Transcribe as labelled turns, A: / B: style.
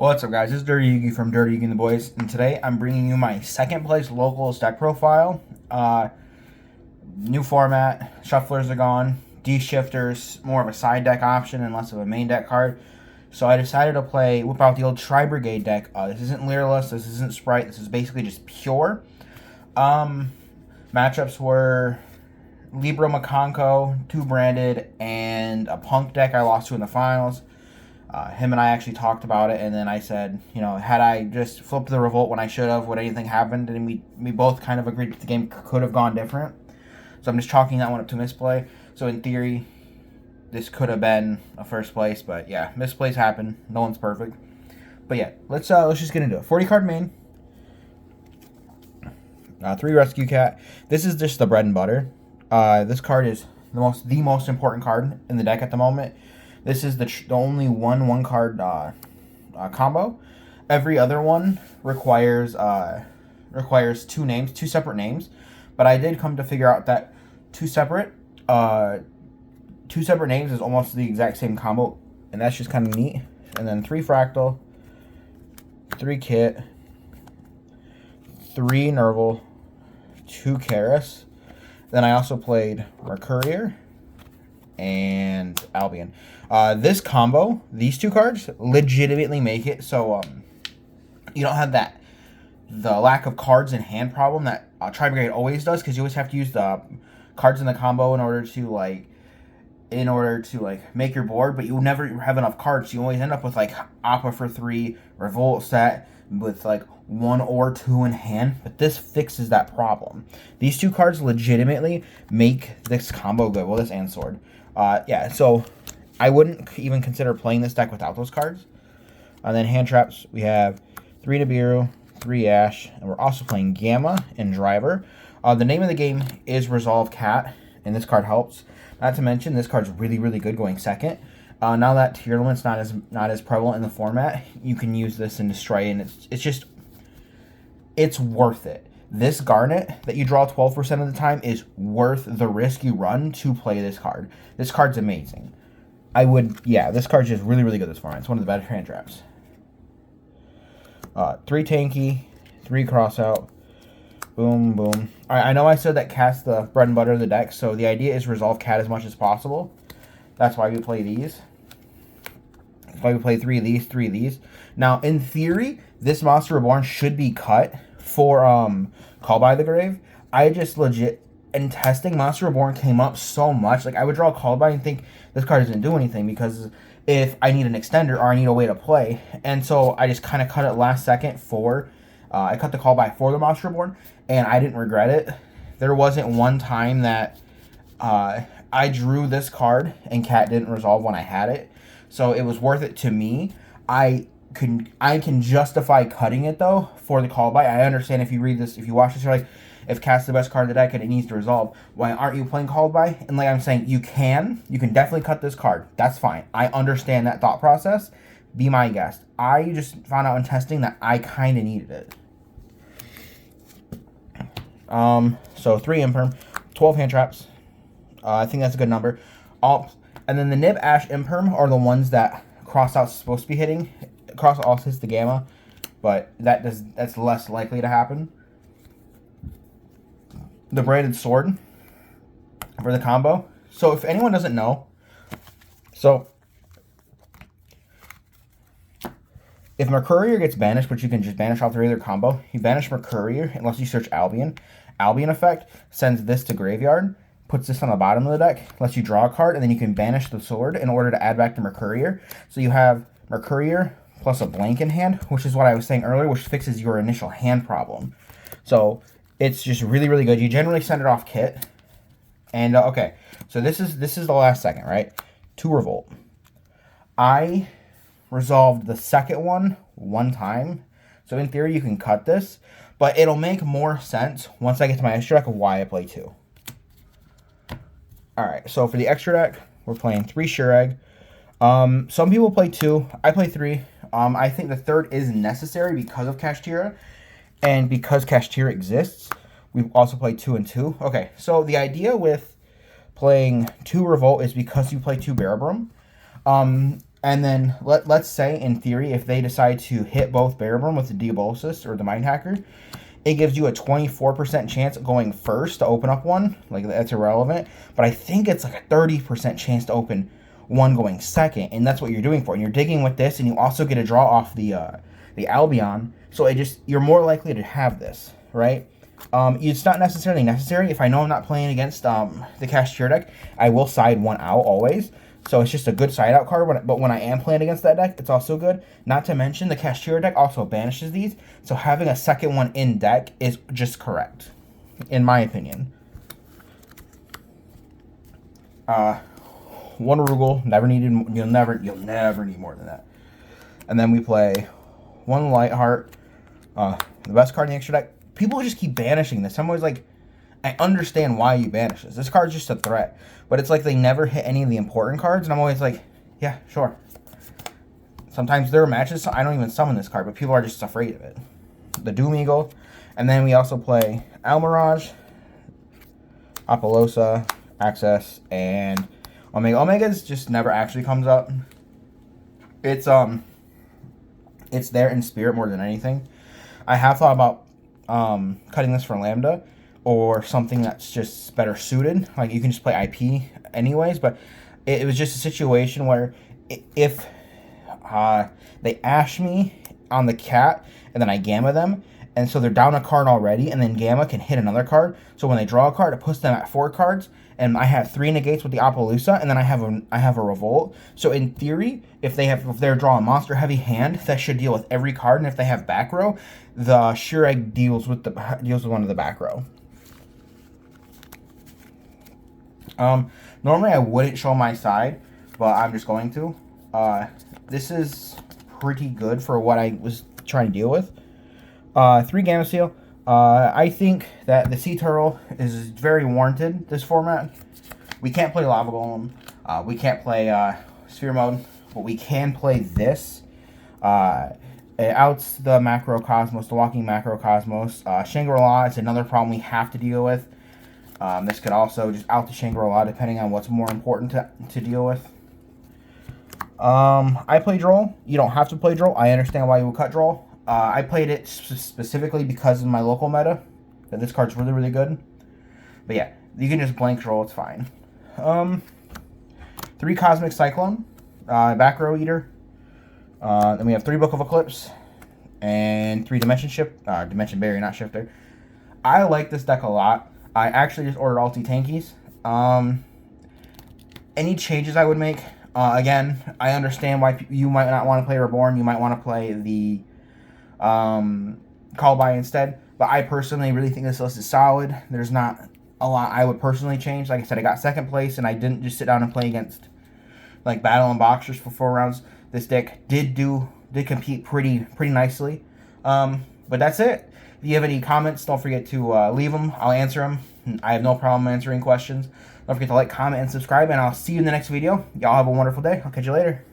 A: What's up, guys? This is Dirty Yugi from Dirty Yugi and the Boys, and today I'm bringing you my second place locals deck profile. New format, shufflers are gone, D-shifters, more of a side deck option and less of a main deck card. So I decided to whip out the old Brigade deck. This isn't Leerless, this isn't Sprite, this is basically just pure. Matchups were Libro McConco, 2 branded, and a Punk deck I lost to in the finals. Him and I actually talked about it, and then I said, had I just flipped the revolt when I should have, would anything happened? And we both kind of agreed that the game could have gone different. So I'm just chalking that one up to misplay. So in theory, this could have been a first place, but yeah, misplays happen. No one's perfect. But yeah, let's just get into it. 40 card main. 3 rescue cat. This is just the bread and butter. This card is the most important card in the deck at the moment. This is the only one card combo. Every other one requires 2 separate names, but I did come to figure out that two separate names is almost the exact same combo, and that's just kind of neat. And then 3 fractal, 3 kit, 3 Nerval, 2 Karis. Then I also played Mercurier and Albion. This combo, these 2 cards, legitimately make it so you don't have the lack of cards in hand problem that Brigade always does, because you always have to use the cards in the combo in order to make your board, but you never have enough cards. So you always end up with Appa for 3, Revolt set with 1 or 2 in hand, but this fixes that problem. These 2 cards legitimately make this combo good. Well, this and sword. Yeah, so I wouldn't even consider playing this deck without those cards. And then hand traps, we have 3 Nibiru, 3 Ash, and we're also playing Gamma and Driver. The name of the game is Resolve Cat, and this card helps. Not to mention, this card's really, really good going second. Now that Tier Limit's not as prevalent in the format, you can use this and destroy it, and it's worth it. This Garnet that you draw 12% of the time is worth the risk you run to play this card. This card's amazing. This card's just really, really good this format. It's one of the better hand traps. 3 Tanky, 3 Crossout, boom, boom. Alright, I know I said that Cat's the bread and butter of the deck, so the idea is resolve Cat as much as possible. That's why we play these. That's why we play 3 of these, 3 of these. Now, in theory, this Monster Reborn should be cut for Call by the Grave. I just legit, in testing, Monster Reborn came up so much. I would draw Call by and think this card doesn't do anything, because if I need an extender or I need a way to play. And so I just kind of cut it last second for, I cut the Call by for the Monster Reborn, and I didn't regret it. There wasn't one time that I drew this card and Cat didn't resolve when I had it. So it was worth it to me. I can justify cutting it, though, for the Call by. I understand if you read this, if you watch this, you're like, if Cat's the best card in the deck and it needs to resolve, why aren't you playing Called by? And like I'm saying, you can definitely cut this card. That's fine. I understand that thought process. Be my guest. I just found out in testing that I kind of needed it. So 3 Imperm, 12 hand traps. I think that's a good number. And then the Nib, Ash, Imperm are the ones that Crossout's supposed to be hitting. Cross also hits the Gamma, but that's less likely to happen. The braided sword for the combo. So if anyone doesn't know, so if Mercurier gets banished, which you can just banish off the regular combo, you banish Mercurier unless you search Albion. Albion effect sends this to graveyard, puts this on the bottom of the deck, lets you draw a card, and then you can banish the sword in order to add back the Mercurier. So you have Mercurier plus a blank in hand, which is what I was saying earlier, which fixes your initial hand problem. So it's just really, really good. You generally send it off kit. And, okay, so this is the last second, right? 2 Revolt. I resolved the second one time. So in theory, you can cut this. But it'll make more sense once I get to my extra deck of why I play 2. Alright, so for the extra deck, we're playing 3 Shurag. Some people play 2. I play 3. I think the third is necessary because of Kashtira. And because Kashtira exists, we've also played 2 and 2. Okay, so the idea with playing 2 Revolt is because you play 2 Barabrum. And then let's say, in theory, if they decide to hit both Bareborn with the Diabolis or the Mind Hacker, it gives you a 24% chance of going first to open up one. Like, that's irrelevant. But I think it's like a 30% chance to open one going second. And that's what you're doing for. And you're digging with this, and you also get a draw off the Albion. So you're more likely to have this, right? It's not necessarily necessary. If I know I'm not playing against the Cashier deck, I will side one out always. So it's just a good side out card, but when I am playing against that deck, it's also good. Not to mention, the Cashier deck also banishes these, so having a second one in deck is just correct, in my opinion. One Rugal, never needed. You'll never need more than that. And then we play one Lightheart, the best card in the extra deck. People just keep banishing this. I'm always like, I understand why you banish this. This card's just a threat. But it's like they never hit any of the important cards, and I'm always like, yeah, sure. Sometimes there are matches, so I don't even summon this card, but people are just afraid of it. The Doom Eagle. And then we also play Almirage, Apollosa, Access, and Omega. Omega's just never actually comes up. It's there in spirit more than anything. I have thought about cutting this for Lambda, or something that's just better suited. Like, you can just play IP anyways, but it was just a situation where if they ash me on the cat and then I gamma them, and so they're down a card already, and then gamma can hit another card. So when they draw a card, it puts them at 4 cards, and I have 3 negates with the Appaloosa, and then I have a Revolt. So in theory, if they're drawing monster heavy hand, that should deal with every card, and if they have back row, the Shureg deals with one of the back row. Normally I wouldn't show my side, but I'm just going to. This is pretty good for what I was trying to deal with. 3 Gamma Seal. I think that the Sea Turtle is very warranted, this format. We can't play Lava Golem. We can't play Sphere Mode, but we can play this. It outs the Macrocosmos, the Walking Macrocosmos. Shangri-La is another problem we have to deal with. This could also just out the Shangri-La depending on what's more important to deal with. I play Droll. You don't have to play Droll. I understand why you would cut Droll. I played it specifically because of my local meta. That this card's really, really good. But yeah, you can just blank Droll. It's fine. 3 Cosmic Cyclone. Back Row Eater. Then we have 3 Book of Eclipse. And 3 Dimension Barrier, not Shifter. I like this deck a lot. I actually just ordered Alti Tankies. Any changes I would make, again, I understand why you might not want to play Reborn. You might want to play the Call By instead. But I personally really think this list is solid. There's not a lot I would personally change. Like I said, I got 2nd place, and I didn't just sit down and play against like Battle and Boxers for 4 rounds. This deck did compete pretty nicely. But that's it. If you have any comments, don't forget to leave them. I'll answer them. I have no problem answering questions. Don't forget to like, comment, and subscribe, and I'll see you in the next video. Y'all have a wonderful day. I'll catch you later.